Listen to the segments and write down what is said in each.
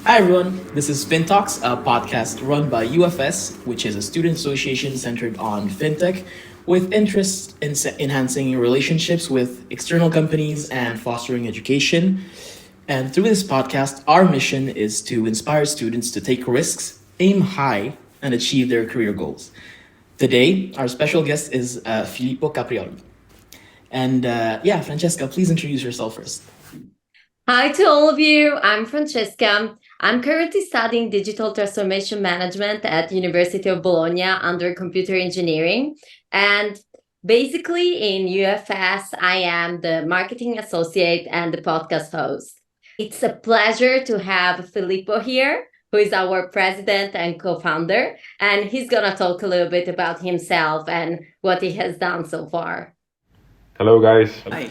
Hi everyone, this is FinTalks, a podcast run by UFS, which is a student association centered on fintech, with interest in enhancing relationships with external companies and fostering education. And through this podcast, our mission is to inspire students to take risks, aim high, and achieve their career goals. Today, our special guest is Filippo Caprioglio. And Francesca, please introduce yourself first. Hi to all of you. I'm Francesca. I'm currently studying digital transformation management at University of Bologna under computer engineering. And basically in UFS, I am the marketing associate and the podcast host. It's a pleasure to have Filippo here, who is our president and co-founder. And he's going to talk a little bit about himself and what he has done so far. Hello, guys. Hi.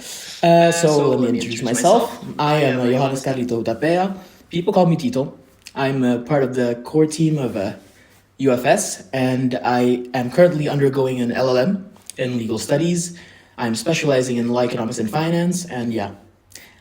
So let me introduce myself. I am Johannes Carlito Tapea. People call me Tito. I'm part of the core team of UFS, and I am currently undergoing an LLM in legal studies. I'm specializing in law, economics, and finance, and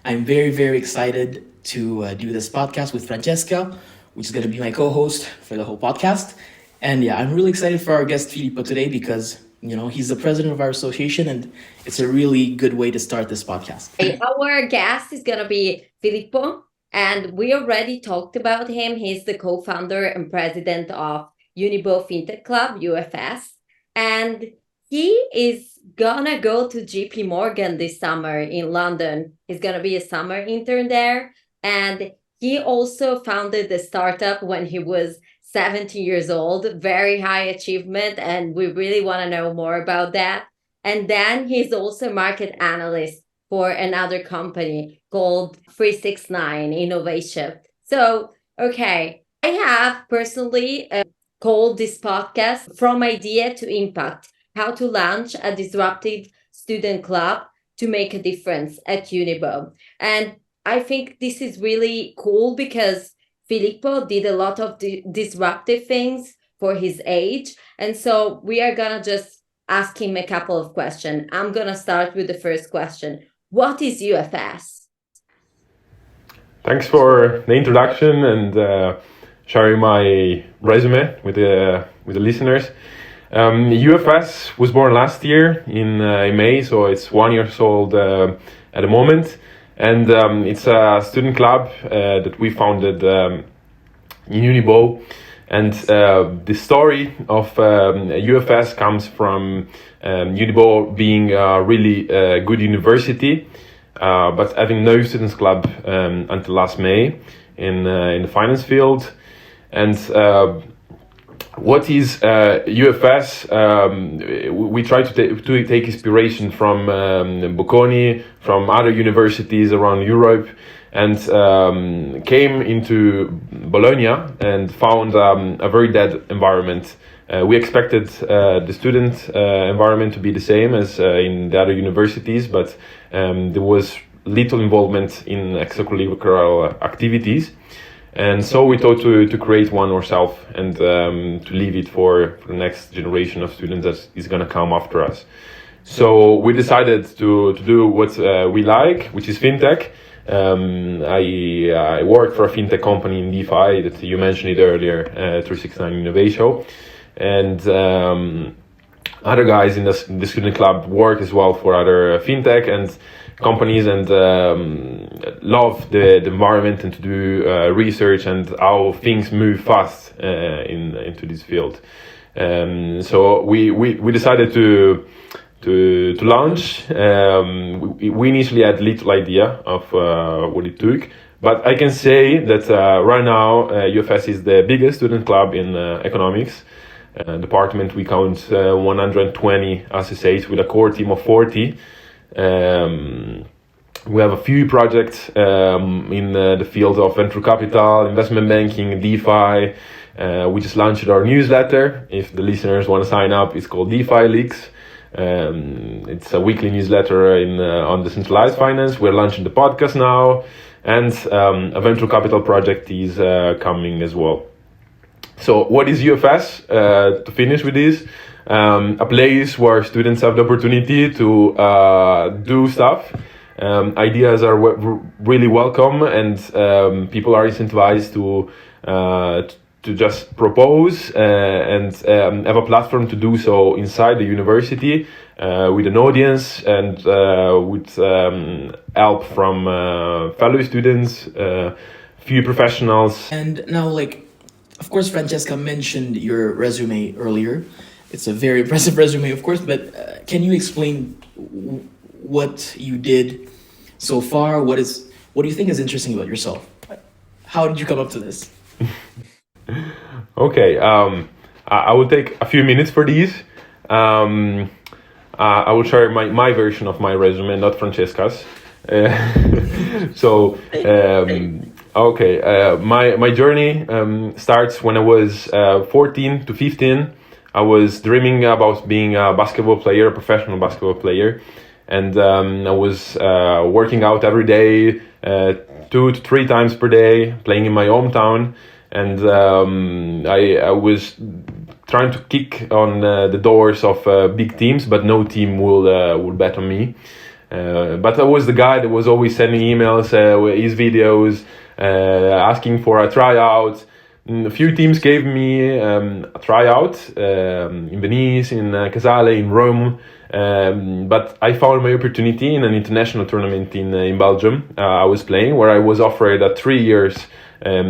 I'm very, very excited to do this podcast with Francesca, which is going to be my co-host for the whole podcast. And I'm really excited for our guest Filippo today because he's the president of our association, and it's a really good way to start this podcast. Our guest is going to be Filippo, and we already talked about him. He's the co-founder and president of UniBo Fintech Club, UFS, and he is going to go to JP Morgan this summer in London. He's going to be a summer intern there, and he also founded the startup when he was 70 years old, very high achievement, and we really want to know more about that. And then he's also a market analyst for another company called 369 Innovatio. So, okay, I have personally called this podcast From Idea to Impact, how to launch a disruptive student club to make a difference at UniBo. And I think this is really cool because Filippo did a lot of disruptive things for his age. And so we are going to just ask him a couple of questions. I'm going to start with the first question. What is UFS? Thanks for the introduction and sharing my resume with the listeners. UFS was born last year in May, so it's 1 year old at the moment. And it's a student club that we founded in UniBo. And the story of UFS comes from UniBo being a really good university, but having no students club until last May in the finance field. And what is UFS? We try to take inspiration from Bocconi, from other universities around Europe, and came into Bologna and found a very dead environment. We expected the student environment to be the same as in the other universities, but there was little involvement in extracurricular activities. And so we thought to create one ourselves and to leave it for the next generation of students that is going to come after us. So we decided to do what we like, which is fintech. I work for a fintech company in DeFi that you mentioned it earlier, 369 Innovatio. And other guys in the student club work as well for other fintech and companies, and love the environment and to do research and how things move fast into this field. So we decided to launch. We initially had little idea of what it took, but I can say that right now UFS is the biggest student club in economics department. We count 120 associates with a core team of 40. We have a few projects in the field of venture capital, investment banking, DeFi. We just launched our newsletter. If the listeners want to sign up, it's called DeFi Leaks. It's a weekly newsletter on decentralized finance. We're launching the podcast now, and a venture capital project is coming as well. So what is UFS? To finish with this, a place where students have the opportunity to do stuff Ideas are really welcome, and people are incentivized to just propose and have a platform to do so inside the university with an audience and with help from fellow students, few professionals. And now, like, of course, Francesca mentioned your resume earlier. It's a very impressive resume, of course, but can you explain what you did so far? What do you think is interesting about yourself? How did you come up to this? Okay, I will take a few minutes for these. I will share my version of my resume, not Francesca's. My journey starts when I was 14 to 15. I was dreaming about being a basketball player, a professional basketball player. And I was working out every day, 2 to 3 times per day, playing in my hometown. And I was trying to kick on the doors of big teams, but no team would bet on me. But I was the guy that was always sending emails, his videos, asking for a tryout. A few teams gave me a tryout in Venice, in Casale, in Rome. But I found my opportunity in an international tournament in Belgium. I was playing, where I was offered a 3 years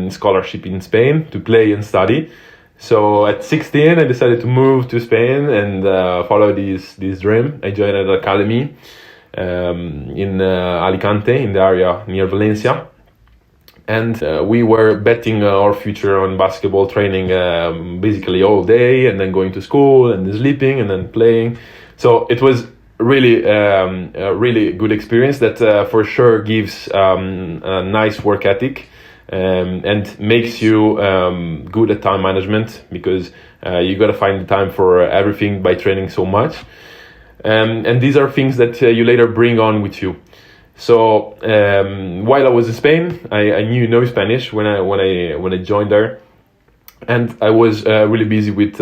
scholarship in Spain to play and study. So at 16, I decided to move to Spain and follow this dream. I joined an academy in Alicante, in the area near Valencia. And we were betting our future on basketball training basically all day, and then going to school and then sleeping and then playing. So it was really a really good experience that for sure gives a nice work ethic and makes you good at time management, because you got to find the time for everything by training so much. And these are things that you later bring on with you. So while I was in Spain, I knew no Spanish when I joined there, and I was really busy with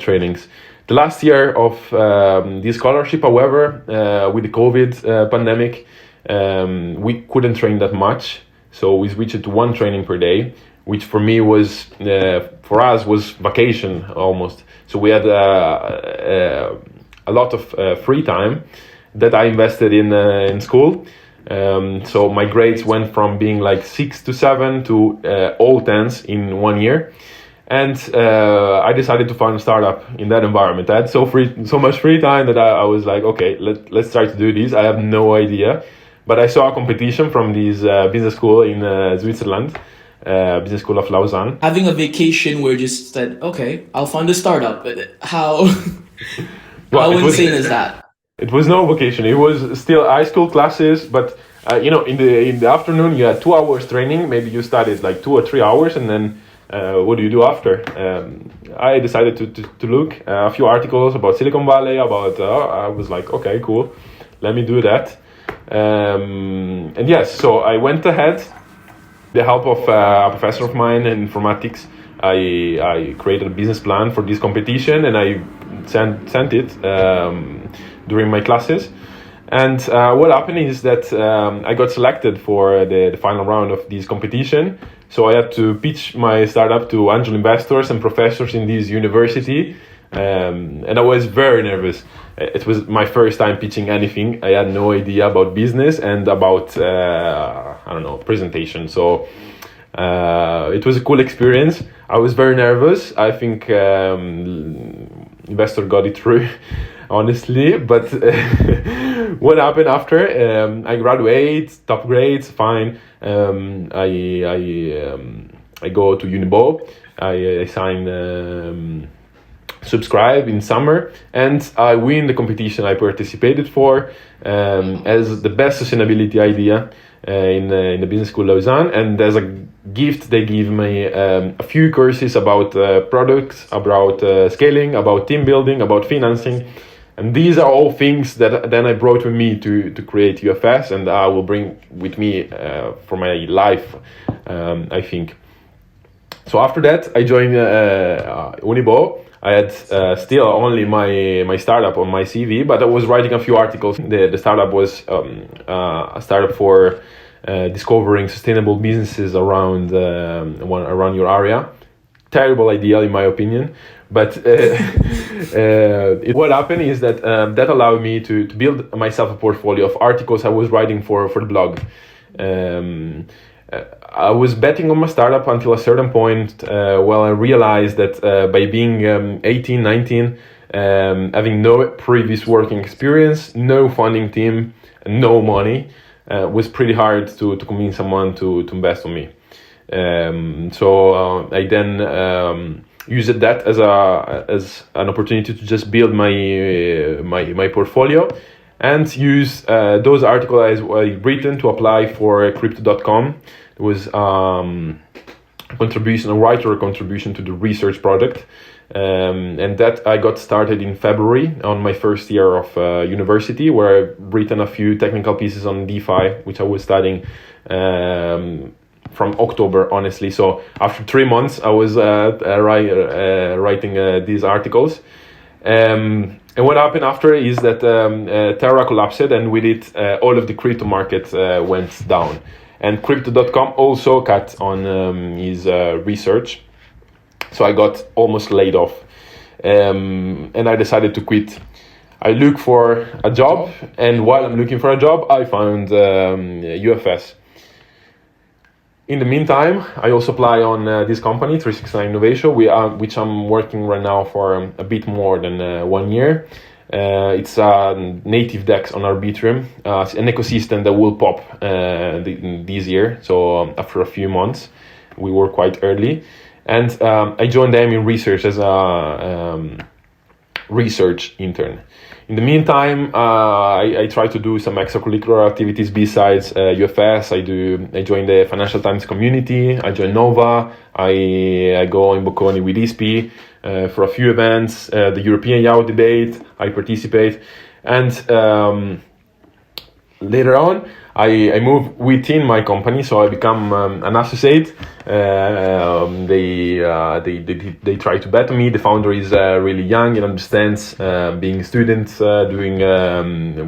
trainings. The last year of this scholarship, however, with the COVID pandemic, we couldn't train that much, so we switched to 1 training per day, which for me was for us was vacation almost. So we had a lot of free time that I invested in school. So my grades went from being like 6 to 7 to all 10s in 1 year. And I decided to found a startup in that environment. I had so much free time that I was like, okay, let's try to do this. I have no idea. But I saw a competition from this business school in Switzerland, business school of Lausanne. Having a vacation where you just said, okay, I'll fund a startup. How insane is that? It was no vacation. It was still high school classes, but in the afternoon you had 2 hours training. Maybe you studied like 2 or 3 hours, and then what do you do after? I decided to look a few articles about Silicon Valley. I was like, okay, cool, let me do that. And yes, so I went ahead. The help of a professor of mine in informatics, I created a business plan for this competition, and I sent it during my classes. And what happened is that I got selected for the final round of this competition. So I had to pitch my startup to angel investors and professors in this university. And I was very nervous. It was my first time pitching anything. I had no idea about business and about, presentation. So it was a cool experience. I was very nervous. I think investor got it through, honestly. But what happened after? I graduate, top grades, fine. I go to UniBo. I sign subscribe in summer, and I win the competition I participated for as the best sustainability idea in the business school Lausanne. And as a gift, they give me a few courses about products, about scaling, about team building, about financing. And these are all things that then I brought with me to create UFS, and I will bring with me for my life, I think. So after that, I joined UniBo. I had still only my startup on my CV, but I was writing a few articles. The startup was a startup for discovering sustainable businesses around your area. Terrible idea in my opinion, but what happened is that that allowed me to build myself a portfolio of articles I was writing for the blog. I was betting on my startup until a certain point. I realized that by being 18, 19, having no previous working experience, no funding team, no money, was pretty hard to convince someone to invest on me. So I then used that as an opportunity to just build my portfolio and use those articles I written to apply for Crypto.com. It was a writer contribution to the research project, and that I got started in February on my first year of university, where I've written a few technical pieces on DeFi, which I was studying from October, honestly. So after 3 months, I was writing these articles. And what happened after is that Terra collapsed, and with it, all of the crypto market went down. And Crypto.com also cut on his research. So I got almost laid off. And I decided to quit. I looked for a job, and while I'm looking for a job, I found UFS. In the meantime, I also apply on this company, 369 Innovatio, which I'm working right now for a bit more than 1 year. It's a native DEX on Arbitrum. It's an ecosystem that will pop this year. So after a few months, we were quite early. And I joined them in research as a research intern. In the meantime, I try to do some extracurricular activities besides UFS. I join the Financial Times community. I join Nova. I go in Bocconi with ISPI for a few events. The European Yacht debate, I participate. And later on, I move within my company, so I become an associate. They try to bet on me. The founder is really young and understands being a student, doing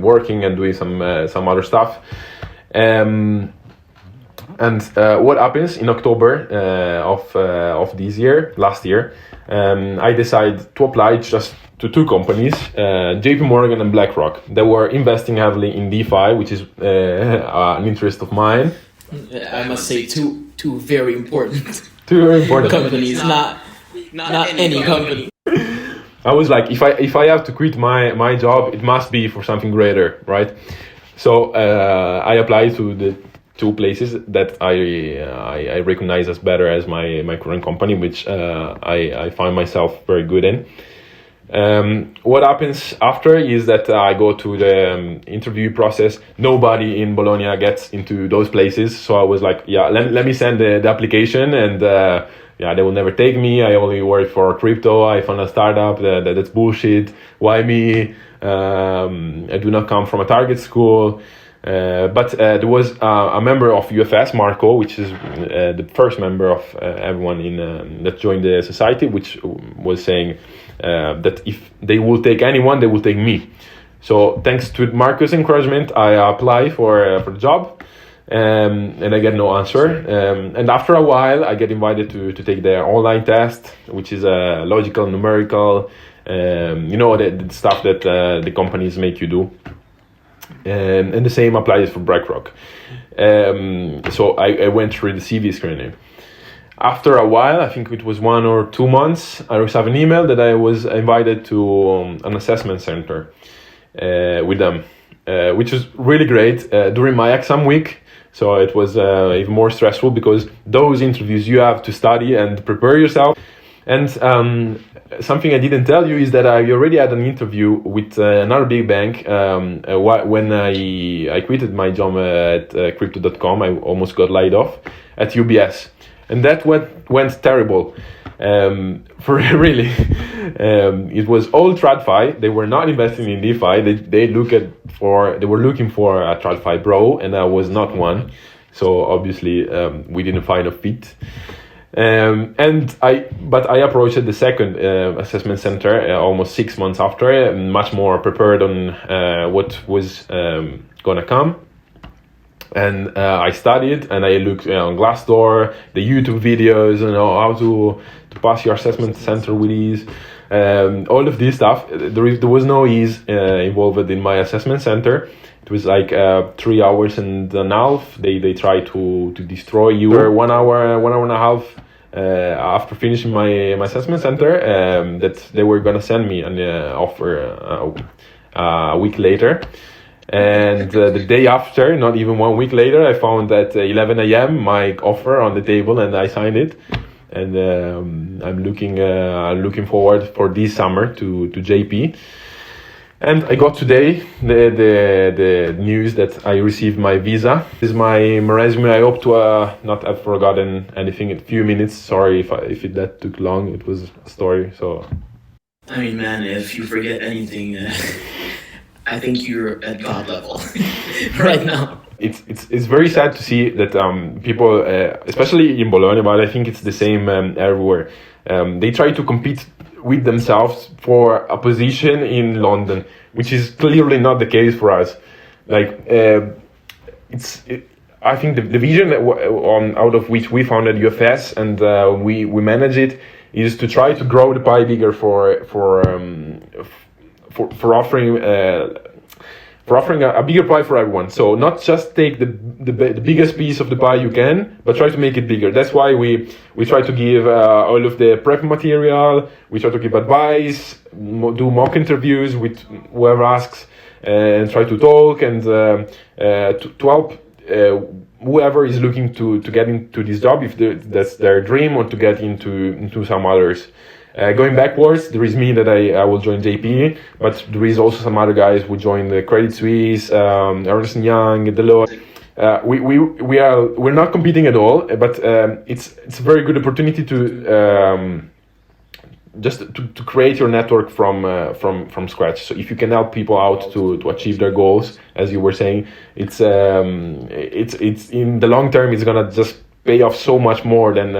working and doing some other stuff. And what happens in October of this year, last year, I decided to apply just to two companies, JP Morgan and BlackRock, that were investing heavily in DeFi, which is an interest of mine. I must say two very important companies, not any company. I was like, if I have to quit my job, it must be for something greater, right? So I applied to the two places that I recognize as better as my current company, which I find myself very good in. What happens after is that I go to the interview process. Nobody in Bologna gets into those places, so I was like, let me send the application, and they will never take me. I only work for crypto. I found a startup that's bullshit. Why me? I do not come from a target school. But there was a member of UFS, Marco, which is the first member of everyone that joined the society, which was saying that if they will take anyone, they will take me. So thanks to Marco's encouragement, I apply for the job, and I get no answer. And after a while, I get invited to take the online test, which is a logical, numerical, the stuff that the companies make you do. And the same applies for BlackRock. So I went through the CV screening. After a while, I think it was 1 or 2 months, I received an email that I was invited to an assessment center with them, which was really great during my exam week. So it was even more stressful because those interviews you have to study and prepare yourself. And something I didn't tell you is that I already had an interview with another big bank when I quitted my job at Crypto.com. I almost got laid off at UBS. And that went terrible. For really, it was all TradFi. They were not investing in DeFi. They were looking for a TradFi bro, and I was not one. So obviously, we didn't find a fit. But I approached the second assessment center almost 6 months after, much more prepared on what was gonna come. And I studied and I looked on Glassdoor, the YouTube videos, how to pass your assessment center with ease. All of this stuff. There was no ease involved in my assessment center. It was like 3 hours and a half. They try to destroy you. 1 hour and a half after finishing my assessment center, that they were gonna send me an offer a week later. And the day after, not even 1 week later, I found at 11 a.m. my offer on the table, and I signed it. And I'm looking forward for this summer to JP. And I got today the news that I received my visa. This is my resume. I hope to not have forgotten anything in a few minutes. Sorry if that took long. It was a story. So, I mean, man, if you forget anything, I think you're at God level right now. It's very sad to see that people, especially in Bologna, but I think it's the same everywhere. They try to compete with themselves for a position in London, which is clearly not the case for us. Like I think the vision out of which we founded UFS and we manage it is to try to grow the pie bigger for offering a bigger pie for everyone. So not just take the biggest piece of the pie you can, but try to make it bigger. That's why we try to give all of the prep material. We try to give advice, do mock interviews with whoever asks, and try to talk and to help whoever is looking to get into this job, if that's their dream, or to get into some others. Going backwards, there is me that I will join JP, but there is also some other guys who join the Credit Suisse, Ernst & Young, Deloitte. We're not competing at all, but it's a very good opportunity to just to create your network from scratch. So if you can help people out to achieve their goals, as you were saying, it's in the long term, it's gonna just pay off so much more than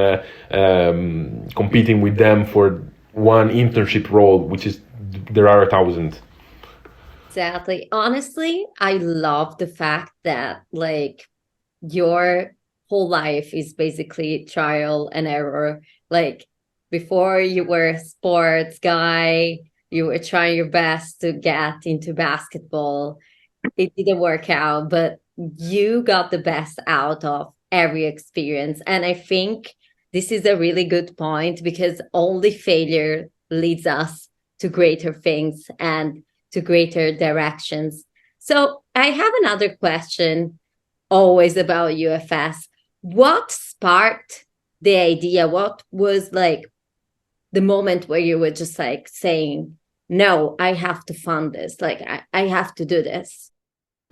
competing with them for one internship role, which is there are 1,000. Exactly. Honestly, I love the fact that like your whole life is basically trial and error. Like before you were a sports guy, you were trying your best to get into basketball. It didn't work out, but you got the best out of every experience. And I think this is a really good point, because only failure leads us to greater things and to greater directions. So I have another question always about UFS. What sparked the idea? What was like the moment where you were just like saying, no, I have to fund this, like I have to do this?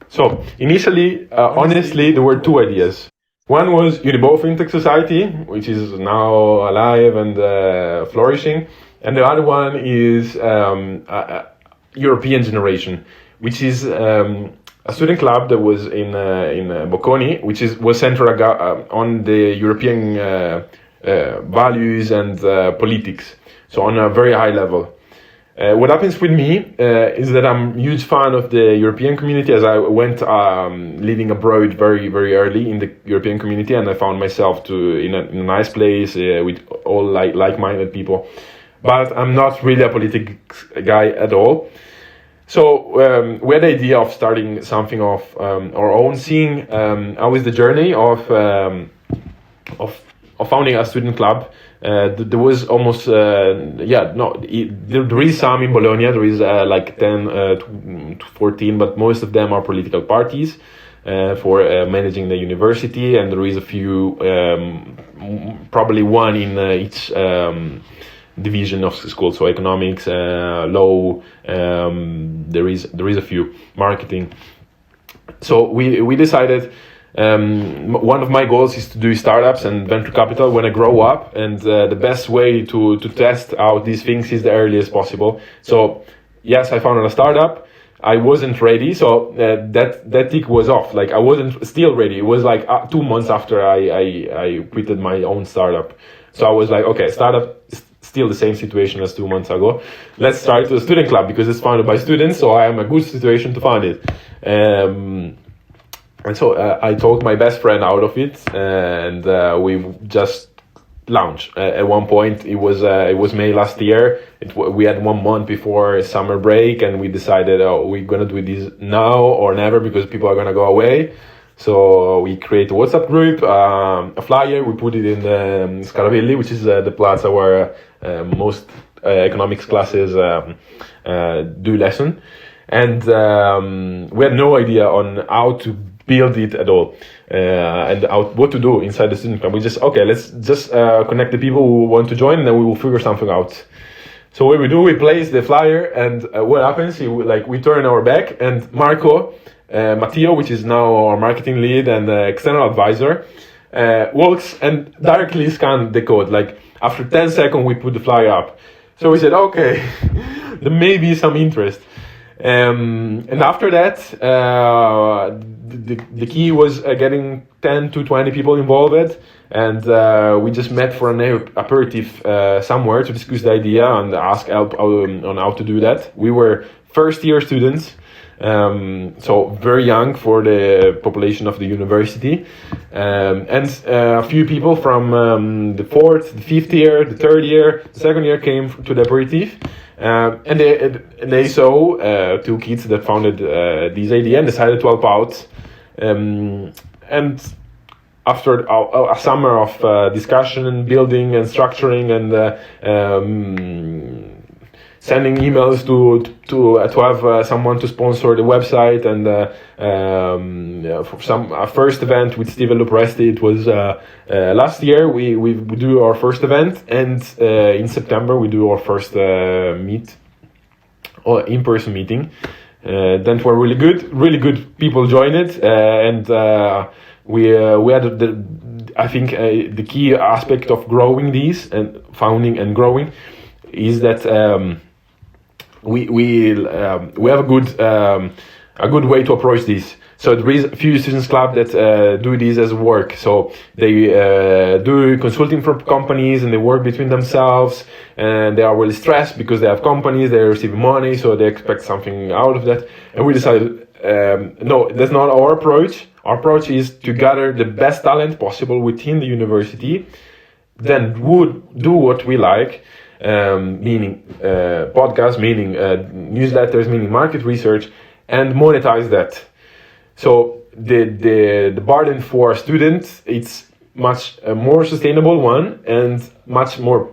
So initially, honestly, there were two ideas. One was UniBo Fintech Society, which is now alive and flourishing. And the other one is European Generation, which is a student club that was in Bocconi, which was centered on the European values and politics, so on a very high level. What happens with me is that I'm a huge fan of the European community, as I went living abroad very, very early in the European community, and I found myself in a nice place with all like-minded people. But I'm not really a politics guy at all. So we had the idea of starting something of our own, seeing how is the journey of founding a student club. There was almost there is some in Bologna. There is like 10 to 14, but most of them are political parties for managing the university, and there is a few, probably one in each division of school. So economics, law, there is a few, marketing. So we decided. One of my goals is to do startups and venture capital when I grow up, and the best way to test out these things is the earliest possible. So yes, I founded a startup. I wasn't ready, so that tick was off. Like I wasn't still ready. It was like 2 months after I quitted my own startup. So I was like, okay, startup is still the same situation as 2 months ago. Let's start a student club because it's founded by students, so I am a good situation to found it. And so I talked my best friend out of it, and we just launched. At one point, it was May last year. We had 1 month before summer break, and we decided, oh, we're gonna do this now or never because people are gonna go away. So we create a WhatsApp group, a flyer. We put it in the Scaravelli, which is the plaza where most economics classes do lesson, and we had no idea on how to build it at all, and what to do inside the student club. We just, okay, let's just connect the people who want to join, and then we will figure something out. So what we do, we place the flyer, and what happens, we turn our back, and Marco, Matteo, which is now our marketing lead and external advisor, walks and directly scans the code. Like after 10 seconds, we put the flyer up. So we said, okay, there may be some interest. And after that, the key was getting 10 to 20 people involved, and we just met for an aperitif somewhere to discuss the idea and ask help on how to do that. We were first-year students, so very young for the population of the university, and a few people from the fourth, the fifth year, the third year, the second year came to the aperitif. And they saw two kids that founded this idea and decided to help out. And after a summer of discussion and building and structuring and sending emails to have someone to sponsor the website, and for a first event with Steven Lupresti, it was last year we do our first event, and in September we do our first in-person meeting. That were really good people joined it, and we had I think the key aspect of growing these and founding and growing is that we have a good way to approach this. So there is a few students club that do this as work. So they do consulting for companies, and they work between themselves, and they are really stressed because they have companies, they receive money, so they expect something out of that. And we decided, no, that's not our approach. Our approach is to gather the best talent possible within the university, then would do what we like, meaning podcasts, meaning newsletters, meaning market research, and monetize that. So the burden for students, it's much more sustainable one and much more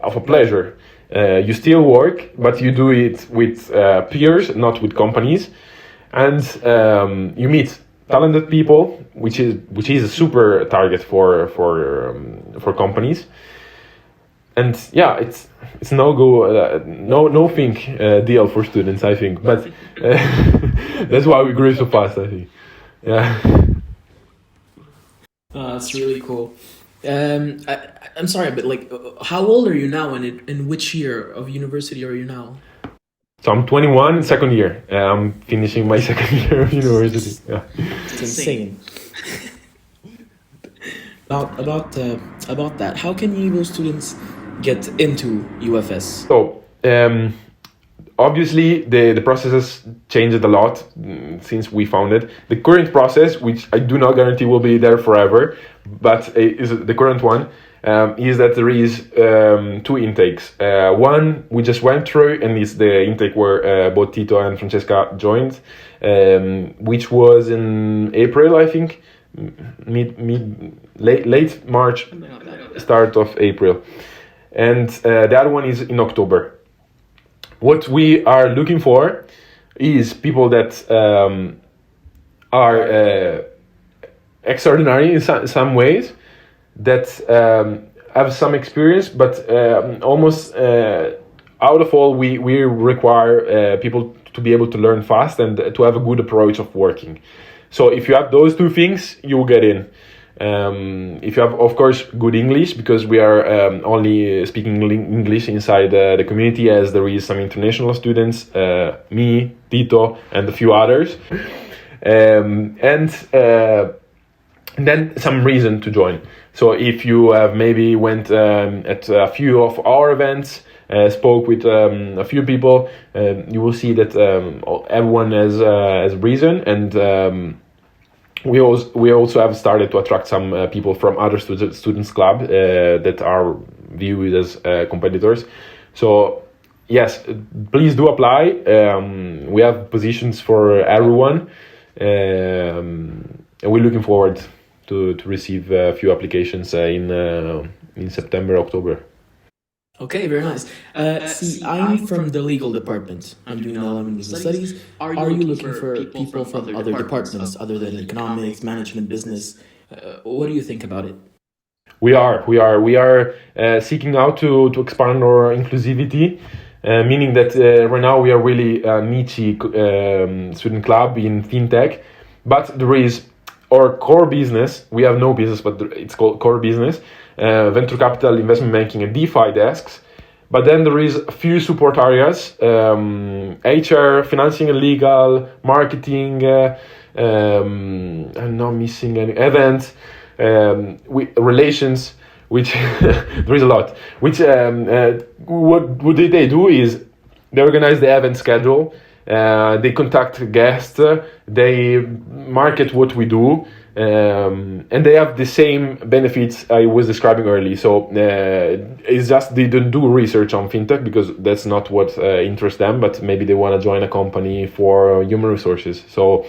of a pleasure. You still work, but you do it with peers, not with companies, and you meet talented people, which is a super target for companies. And yeah, it's no deal for students, I think, but that's why we grew so fast, I think. Yeah. That's really cool. I'm sorry, but how old are you now, and in which year of university are you now? So I'm 21, second year. I'm finishing my second year of university. Yeah. It's insane. About that, how can UniBo students get into UFS? So obviously the process has changed a lot since we founded. The current process, which I do not guarantee will be there forever, but is the current one, is that there is two intakes. One we just went through, and it's the intake where both Tito and Francesca joined, which was in April, I think, late March, start of April. And the other one is in October. What we are looking for is people that are extraordinary in some ways, that have some experience, but almost out of all, we require people to be able to learn fast and to have a good approach of working. So if you have those two things, you will get in. If you have, of course, good English, because we are only speaking English inside the community, as there is some international students, me, Tito, and a few others. And and then some reason to join. So if you have maybe went at a few of our events, spoke with a few people, you will see that everyone has reason, and we also have started to attract some people from other students club that are viewed as competitors. So yes, please do apply. We have positions for everyone, and we're looking forward to receive a few applications in September, October. Okay, very nice. See, I'm from the legal department. I'm doing LLM legal studies. Are you looking for people from other departments other than economics, management, business? What do you think about it? We are seeking out to expand our inclusivity, meaning that right now we are really a niche student club in fintech, but there is our core business. We have no business, but it's called core business, venture capital, investment banking, and DeFi desks. But then there is a few support areas: HR, financing and legal, marketing. I'm not missing any events. Relations, which there is a lot. Which what they do is they organize the event schedule, they contact guests, they market what we do, and they have the same benefits I was describing earlier. So it's just they don't do research on fintech because that's not what interests them. But maybe they want to join a company for human resources. So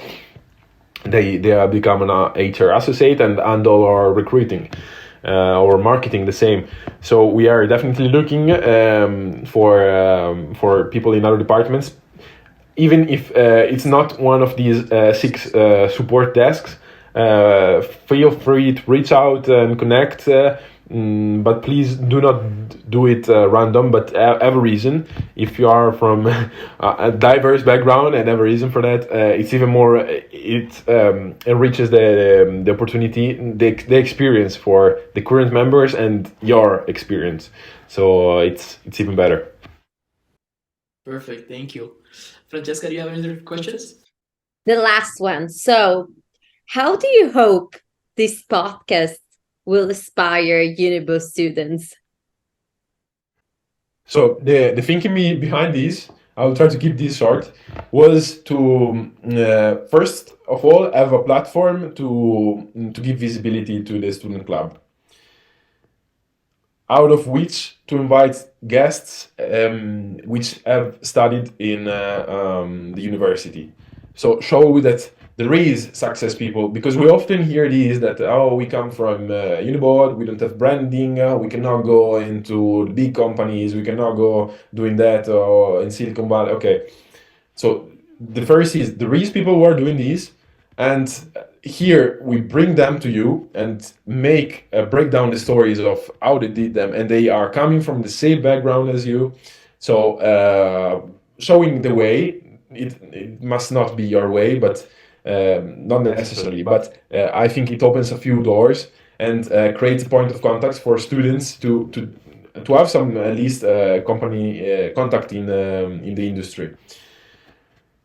they become an HR associate and handle our recruiting or marketing the same. So we are definitely looking for people in other departments, even if it's not one of these 6 support desks. Feel free to reach out and connect, but please do not do it random, but have a reason. If you are from a diverse background and have a reason for that, it's even more, it enriches the opportunity, the experience for the current members and your experience. So it's even better. Perfect, thank you. Francesca, do you have any other questions? The last one. So, how do you hope this podcast will inspire UniBo students? So the thinking behind this, I'll try to keep this short, was to first of all have a platform to give visibility to the student club, out of which to invite guests which have studied in the university. So show that there is success people, because we often hear these that, we come from UniBo, we don't have branding, we cannot go into big companies, we cannot go doing that or in Silicon Valley. Okay, so the first is there is people who are doing this, and here we bring them to you and break down the stories of how they did them, and they are coming from the same background as you. So showing the way, it must not be your way, but not necessarily, but I think it opens a few doors and creates a point of contact for students to have some at least company contact in the industry.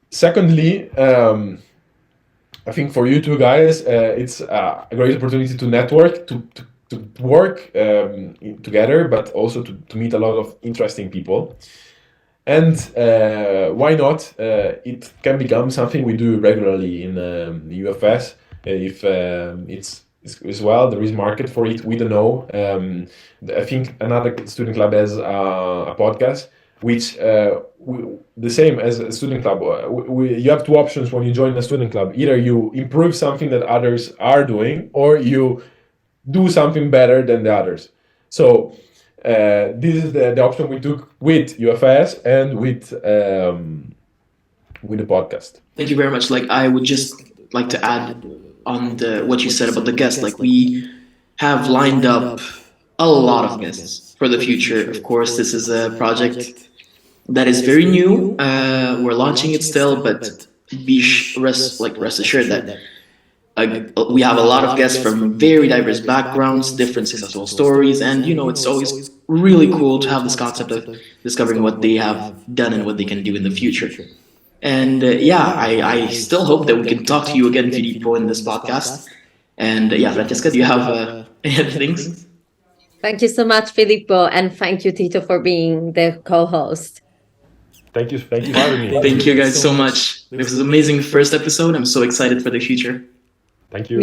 Secondly, I think for you two guys, it's a great opportunity to network, to work together, but also to meet a lot of interesting people. And why not? It can become something we do regularly in the UFS. If it's as well, there is market for it. We don't know. I think another student club has a podcast, which the same as a student club. You have two options when you join a student club. Either you improve something that others are doing, or you do something better than the others. So this is the option we took with UFS and with the podcast. Thank you very much. Like, I would just like to add on what you said about the guests. Like, we have lined up a lot of guests for the future. Of course, this is a project that is very new. We're launching it still, but rest assured that we have a lot of guests from very diverse backgrounds, different successful stories, and it's always really cool to have this concept of discovering what they have done and what they can do in the future. And I still hope that we can talk to you again, Filippo, in this podcast. And yeah, Francesca, do you have any other things? Thank you so much, Filippo, and thank you, Tito, for being the co-host. Thank you for having me. Thank you guys so much. This was an amazing first episode. I'm so excited for the future. Thank you.